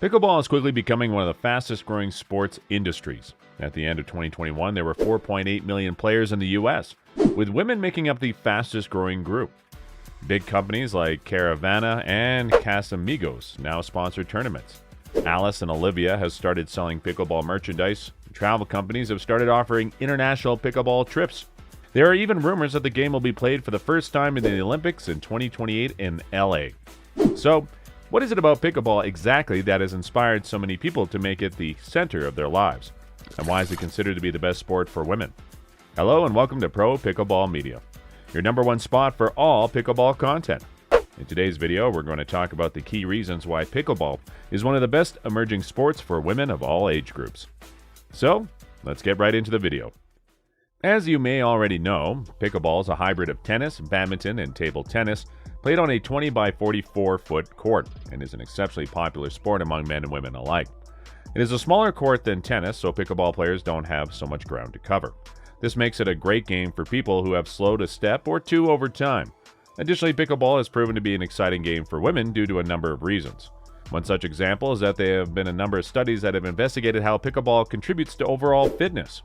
Pickleball is quickly becoming one of the fastest growing sports industries. At the end of 2021, there were 4.8 million players in the US, with women making up the fastest growing group. Big companies like Caravana and Casamigos now sponsor tournaments. Alice and Olivia has started selling pickleball merchandise. Travel companies have started offering international pickleball trips. There are even rumors that the game will be played for the first time in the Olympics in 2028 in LA. So, what is it about pickleball exactly that has inspired so many people to make it the center of their lives? And why is it considered to be the best sport for women? Hello and welcome to Pro Pickleball Media, your number one spot for all pickleball content. In today's video, we're going to talk about the key reasons why pickleball is one of the best emerging sports for women of all age groups. So, let's get right into the video. As you may already know, pickleball is a hybrid of tennis, badminton, and table tennis, played on a 20 by 44-foot court, and is an exceptionally popular sport among men and women alike. It is a smaller court than tennis, so pickleball players don't have so much ground to cover. This makes it a great game for people who have slowed a step or two over time. Additionally, pickleball has proven to be an exciting game for women due to a number of reasons. One such example is that there have been a number of studies that have investigated how pickleball contributes to overall fitness.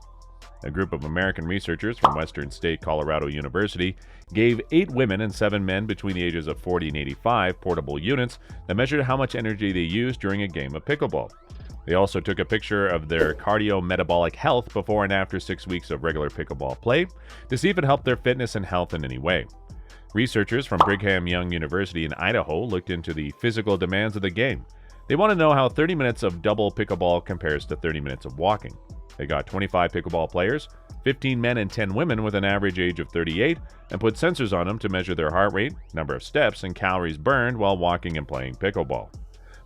A group of American researchers from Western State Colorado University gave 8 women and 7 men between the ages of 40 and 85 portable units that measured how much energy they used during a game of pickleball. They also took a picture of their cardiometabolic health before and after 6 weeks of regular pickleball play to see if it helped their fitness and health in any way. Researchers from Brigham Young University in Idaho looked into the physical demands of the game. They want to know how 30 minutes of double pickleball compares to 30 minutes of walking. They got 25 pickleball players, 15 men and 10 women with an average age of 38, and put sensors on them to measure their heart rate, number of steps, and calories burned while walking and playing pickleball.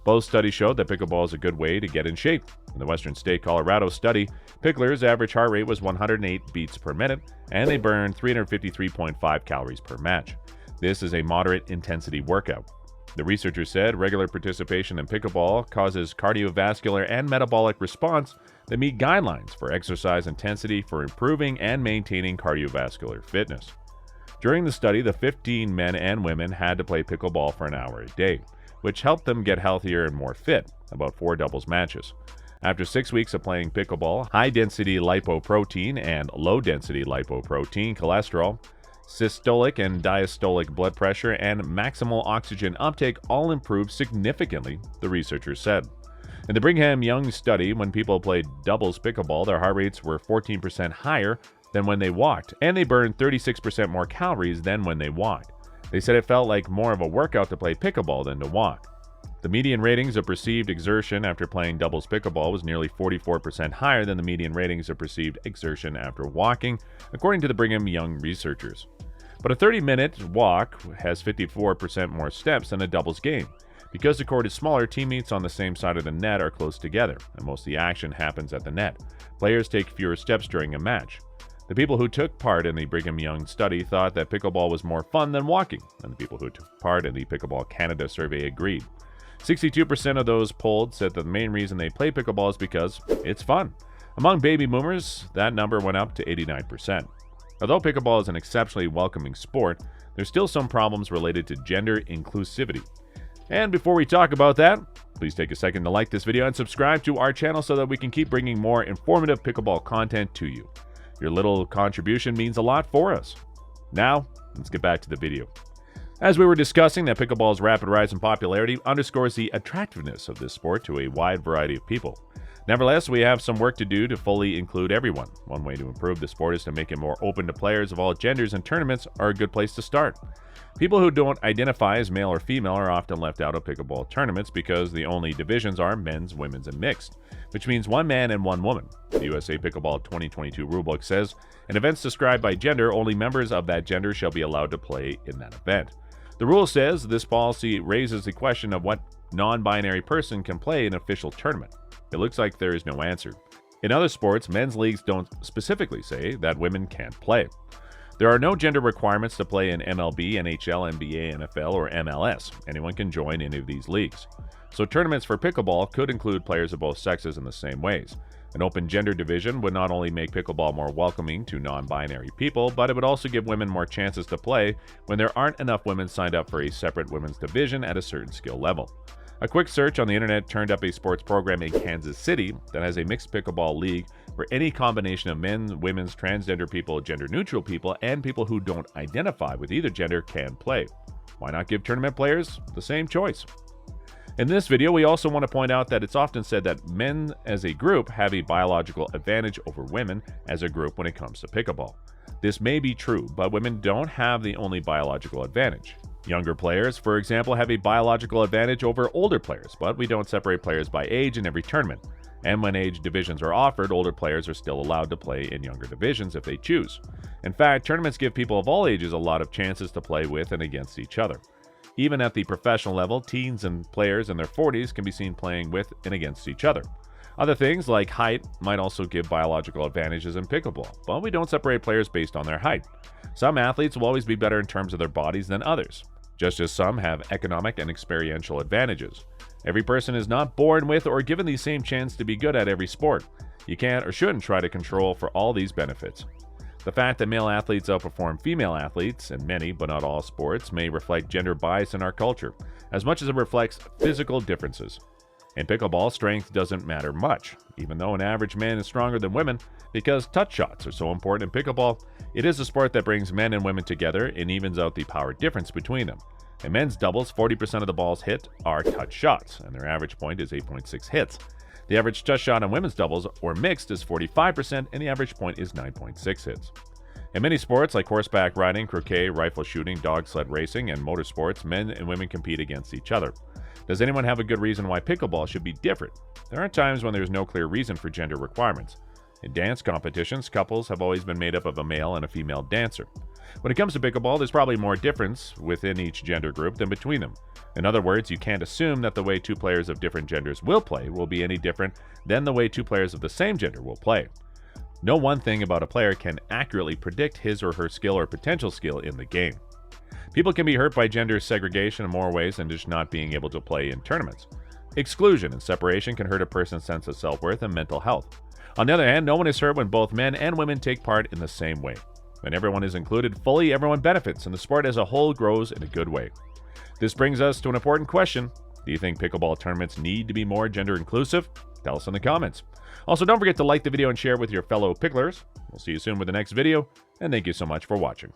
Both studies showed that pickleball is a good way to get in shape. In the Western State Colorado study, picklers' average heart rate was 108 beats per minute, and they burned 353.5 calories per match. This is a moderate intensity workout. The researchers said regular participation in pickleball causes cardiovascular and metabolic response that meet guidelines for exercise intensity for improving and maintaining cardiovascular fitness. During the study, the 15 men and women had to play pickleball for an hour a day, which helped them get healthier and more fit, about 4 doubles matches. After 6 weeks of playing pickleball, high-density lipoprotein and low-density lipoprotein cholesterol, systolic and diastolic blood pressure, and maximal oxygen uptake all improved significantly, the researchers said. In the Brigham Young study, when people played doubles pickleball, their heart rates were 14% higher than when they walked, and they burned 36% more calories than when they walked. They said it felt like more of a workout to play pickleball than to walk. The median ratings of perceived exertion after playing doubles pickleball was nearly 44% higher than the median ratings of perceived exertion after walking, according to the Brigham Young researchers. But a 30-minute walk has 54% more steps than a doubles game. Because the court is smaller, teammates on the same side of the net are close together, and most of the action happens at the net. Players take fewer steps during a match. The people who took part in the Brigham Young study thought that pickleball was more fun than walking, and the people who took part in the Pickleball Canada survey agreed. 62% of those polled said that the main reason they play pickleball is because it's fun. Among baby boomers, that number went up to 89%. Although pickleball is an exceptionally welcoming sport, there's still some problems related to gender inclusivity. And before we talk about that, please take a second to like this video and subscribe to our channel so that we can keep bringing more informative pickleball content to you. Your little contribution means a lot for us. Now, let's get back to the video. As we were discussing, that pickleball's rapid rise in popularity underscores the attractiveness of this sport to a wide variety of people. Nevertheless, we have some work to do to fully include everyone. One way to improve the sport is to make it more open to players of all genders, and tournaments are a good place to start. People who don't identify as male or female are often left out of pickleball tournaments because the only divisions are men's, women's, and mixed, which means 1 man and 1 woman. The USA Pickleball 2022 rulebook says, in events described by gender, only members of that gender shall be allowed to play in that event. The rule says this policy raises the question of what non-binary person can play in an official tournament. It looks like there is no answer. In other sports, men's leagues don't specifically say that women can't play. There are no gender requirements to play in MLB, NHL, NBA, NFL, or MLS. Anyone can join any of these leagues. So tournaments for pickleball could include players of both sexes in the same ways. An open gender division would not only make pickleball more welcoming to non-binary people, but it would also give women more chances to play when there aren't enough women signed up for a separate women's division at a certain skill level. A quick search on the internet turned up a sports program in Kansas City that has a mixed pickleball league where any combination of men, women's, transgender people, gender-neutral people, and people who don't identify with either gender can play. Why not give tournament players the same choice? In this video, we also want to point out that it's often said that men as a group have a biological advantage over women as a group when it comes to pickleball. This may be true, but women don't have the only biological advantage. Younger players, for example, have a biological advantage over older players, but we don't separate players by age in every tournament. And when age divisions are offered, older players are still allowed to play in younger divisions if they choose. In fact, tournaments give people of all ages a lot of chances to play with and against each other. Even at the professional level, teens and players in their 40s can be seen playing with and against each other. Other things like height might also give biological advantages in pickleball, but we don't separate players based on their height. Some athletes will always be better in terms of their bodies than others, just as some have economic and experiential advantages. Every person is not born with or given the same chance to be good at every sport. You can't or shouldn't try to control for all these benefits. The fact that male athletes outperform female athletes in many, but not all sports may reflect gender bias in our culture, as much as it reflects physical differences. In pickleball, strength doesn't matter much, even though an average man is stronger than women. Because touch shots are so important in pickleball, it is a sport that brings men and women together and evens out the power difference between them. In men's doubles, 40% of the balls hit are touch shots, and their average point is 8.6 hits. The average touch shot on women's doubles or mixed is 45%, and the average point is 9.6 hits. In many sports like horseback riding, croquet, rifle shooting, dog sled racing, and motorsports, men and women compete against each other. Does anyone have a good reason why pickleball should be different? There are times when there's no clear reason for gender requirements. In dance competitions, couples have always been made up of a male and a female dancer. When it comes to pickleball, there's probably more difference within each gender group than between them. In other words, you can't assume that the way two players of different genders will play will be any different than the way two players of the same gender will play. No one thing about a player can accurately predict his or her skill or potential skill in the game. People can be hurt by gender segregation in more ways than just not being able to play in tournaments. Exclusion and separation can hurt a person's sense of self-worth and mental health. On the other hand, no one is hurt when both men and women take part in the same way. When everyone is included fully, everyone benefits, and the sport as a whole grows in a good way. This brings us to an important question. Do you think pickleball tournaments need to be more gender inclusive? Tell us in the comments. Also, don't forget to like the video and share with your fellow picklers. We'll see you soon with the next video, and thank you so much for watching.